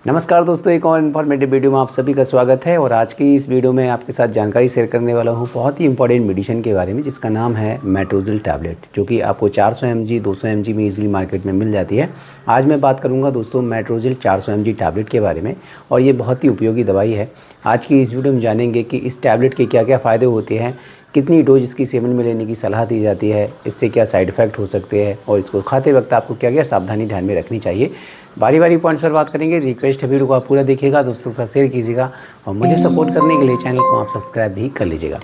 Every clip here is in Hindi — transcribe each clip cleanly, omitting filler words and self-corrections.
नमस्कार दोस्तों, एक और इन्फॉर्मेटिव वीडियो में आप सभी का स्वागत है। और आज की इस वीडियो में आपके साथ जानकारी शेयर करने वाला हूँ बहुत ही इंपॉर्टेंट मेडिसिन के बारे में, जिसका नाम है मेट्रोजिल टैबलेट, जो कि आपको 400 mg 200 mg में इजीली मार्केट में मिल जाती है। आज मैं बात करूँगा दोस्तों मेट्रोजिल 400 mg टैबलेट के बारे में, और ये बहुत ही उपयोगी दवाई है। आज की इस वीडियो में जानेंगे कि इस टैबलेट के क्या क्या फ़ायदे होते हैं, कितनी डोज इसकी सेवन में लेने की सलाह दी जाती है, इससे क्या साइड इफ़ेक्ट हो सकते हैं, और इसको खाते वक्त आपको क्या क्या सावधानी ध्यान में रखनी चाहिए। बारी बारी पॉइंट्स पर बात करेंगे। रिक्वेस्ट है वीडियो को आप पूरा देखिएगा, दोस्तों के साथ शेयर कीजिएगा, और मुझे सपोर्ट करने के लिए चैनल को आप सब्सक्राइब भी कर लीजिएगा।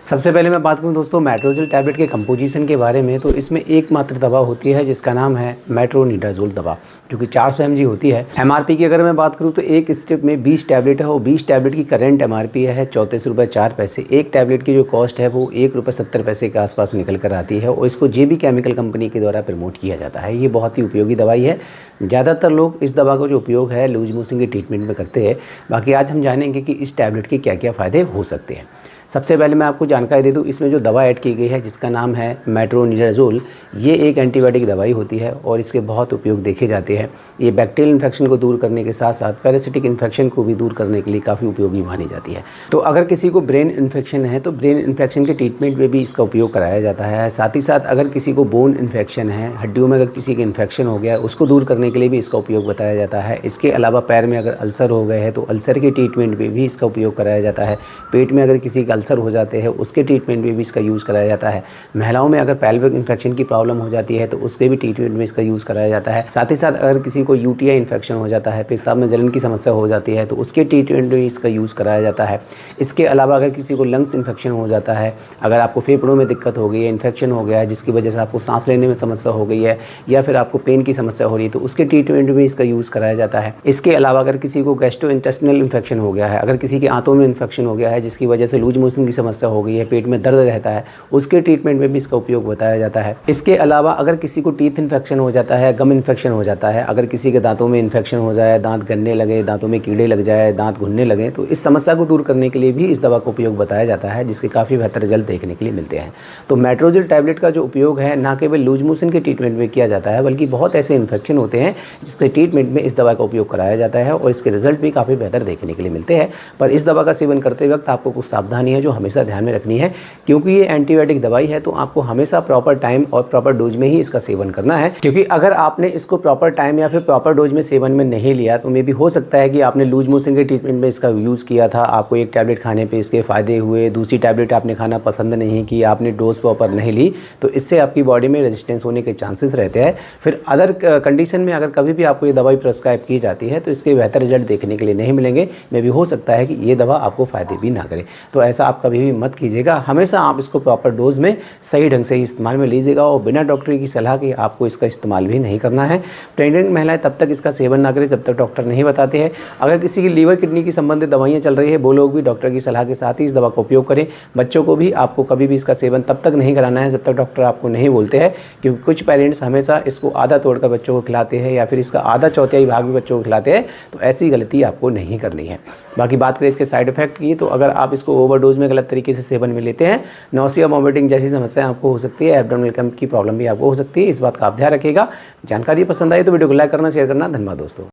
सबसे पहले मैं बात करूं दोस्तों मेट्रोजिल टैबलेट के कंपोजिशन के बारे में, तो इसमें एकमात्र दवा होती है जिसका नाम है मेट्रोनिडाज़ोल दवा, जो कि 400 mg होती है। एमआरपी की अगर मैं बात करूं तो एक स्ट्रिप में 20 टैबलेट है, और 20 टैबलेट की करंट एमआरपी है 34 रुपये 4 पैसे। एक टैबलेट की जो कॉस्ट है वो 1 रुपये 70 पैसे के आसपास निकल कर आती है, और इसको जेबी केमिकल कंपनी के द्वारा प्रमोट किया जाता है। ये बहुत ही उपयोगी दवाई है। ज़्यादातर लोग इस दवा का जो उपयोग है लूज मोशन के ट्रीटमेंट में करते हैं। बाकी आज हम जानेंगे कि इस टैबलेट के क्या क्या फ़ायदे हो सकते हैं। सबसे पहले मैं आपको जानकारी दे दूं, इसमें जो दवा ऐड की गई है जिसका नाम है मेट्रोनिडाज़ोल, ये एक एंटीबायोटिक दवाई होती है, और इसके बहुत उपयोग देखे जाते हैं। ये बैक्टीरियल इन्फेक्शन को दूर करने के साथ साथ पैरासिटिक इन्फेक्शन को भी दूर करने के लिए काफ़ी उपयोगी मानी जाती है। तो अगर किसी को ब्रेन इन्फेक्शन है तो ब्रेन इन्फेक्शन के ट्रीटमेंट में भी इसका उपयोग कराया जाता है। साथ ही साथ अगर किसी को बोन इन्फेक्शन है, हड्डियों में अगर किसी के इन्फेक्शन हो गया है, उसको दूर करने के लिए भी इसका उपयोग बताया जाता है। इसके अलावा पैर में अगर अल्सर हो गए हैं तो अल्सर के ट्रीटमेंट में भी इसका उपयोग कराया जाता है। पेट में अगर किसी का अल्सर हो जाते हैं उसके ट्रीटमेंट में भी इसका यूज़ कराया जाता है। महिलाओं में अगर पेल्विक इन्फेक्शन की प्रॉब्लम हो जाती है तो उसके भी ट्रीटमेंट में इसका यूज़ कराया जाता है। साथ ही साथ अगर किसी को यूटीआई इन्फेक्शन हो जाता है, पेशाब में जलन की समस्या हो जाती है, तो उसके ट्रीटमेंट में इसका यूज़ कराया जाता है। इसके अलावा अगर किसी को लंग्स इन्फेक्शन हो जाता है, अगर आपको फेफड़ों में दिक्कत हो गई है, इन्फेक्शन हो गया है जिसकी वजह से आपको सांस लेने में समस्या हो गई है, या फिर आपको पेन की समस्या हो रही है, तो उसके ट्रीटमेंट में इसका यूज़ कराया जाता है। इसके अलावा अगर किसी को गैस्ट्रोइंटेस्टिनल इन्फेक्शन हो गया है, अगर किसी के आंतों में इन्फेक्शन हो गया है जिसकी वजह से लूज मोशन की समस्या हो गई है, पेट में दर्द रहता है, उसके ट्रीटमेंट में भी इसका उपयोग बताया जाता है। इसके अलावा अगर किसी को टीथ इन्फेक्शन हो जाता है, गम इन्फेक्शन हो जाता है, अगर किसी के दांतों में इन्फेक्शन हो जाए, दांत गलने लगे, दांतों में कीड़े लग जाए, दांत घुलने लगे, तो इस समस्या को दूर करने के लिए भी इस दवा का उपयोग बताया जाता है, जिसके काफ़ी बेहतर रिजल्ट देखने के लिए मिलते हैं। तो मेट्रोजिल टैबलेट का जो उपयोग है ना केवल लूज मोशन के ट्रीटमेंट में किया जाता है, बल्कि बहुत ऐसे इन्फेक्शन होते हैं जिसके ट्रीटमेंट में इस दवा का उपयोग कराया जाता है, और इसके रिजल्ट भी काफ़ी बेहतर देखने के लिए मिलते हैं। पर इस दवा का सेवन करते वक्त आपको कुछ सावधानी है जो हमेशा ध्यान में रखनी है, क्योंकि ये एंटीबायोटिक दवाई है, तो आपको हमेशा प्रॉपर टाइम और प्रॉपर डोज में ही इसका सेवन करना है। क्योंकि अगर आपने इसको प्रॉपर टाइम या फिर प्रॉपर डोज में सेवन में नहीं लिया तो मे भी हो सकता है कि आपने लूज मोशन के ट्रीटमेंट में इसका यूज़ किया था, आपको एक टैबलेट खाने पे इसके फ़ायदे हुए, दूसरी टैबलेट आपने खाना पसंद नहीं की, आपने डोज प्रॉपर नहीं ली, तो इससे आपकी बॉडी में रेजिस्टेंस होने के चांसेस रहते हैं। फिर अदर कंडीशन में अगर कभी भी आपको ये दवाई प्रिस्क्राइब की जाती है तो इसके बेहतर रिजल्ट देखने के लिए नहीं मिलेंगे। मे भी हो सकता है कि ये दवा आपको फ़ायदे भी ना करे। तो ऐसा आप कभी भी मत कीजिएगा। हमेशा आप इसको प्रॉपर डोज में सही ढंग से इस्तेमाल में लीजिएगा, और बिना डॉक्टर की सलाह के आपको इसका इस्तेमाल भी नहीं करना है। प्रेग्नेंट महिलाएं तब तक इसका सेवन ना करें जब तक डॉक्टर नहीं बताते हैं। अगर किसी की लीवर किडनी की संबंधित दवाइयाँ चल रही है, वो लोग भी डॉक्टर की सलाह के साथ ही इस दवा का उपयोग करें। बच्चों को भी आपको कभी भी इसका सेवन तब तक नहीं कराना है जब तक डॉक्टर आपको नहीं बोलते हैं, क्योंकि कुछ पेरेंट्स हमेशा इसको आधा तोड़कर बच्चों को खिलाते हैं, या फिर इसका आधा चौथाई भाग भी बच्चों को खिलाते हैं। तो ऐसी गलती आपको नहीं करनी है। बाकी बात करें इसके साइड इफेक्ट की, तो अगर आप इसको ओवरडोज में गलत तरीके से सेवन में लेते हैं, नौसिया वॉमिटिंग जैसी समस्या आपको हो सकती है, एब्डोमिनल क्रैम्प की प्रॉब्लम भी आपको हो सकती है। इस बात का आप ध्यान रखिएगा। जानकारी पसंद आई तो वीडियो को लाइक करना, शेयर करना। धन्यवाद दोस्तों।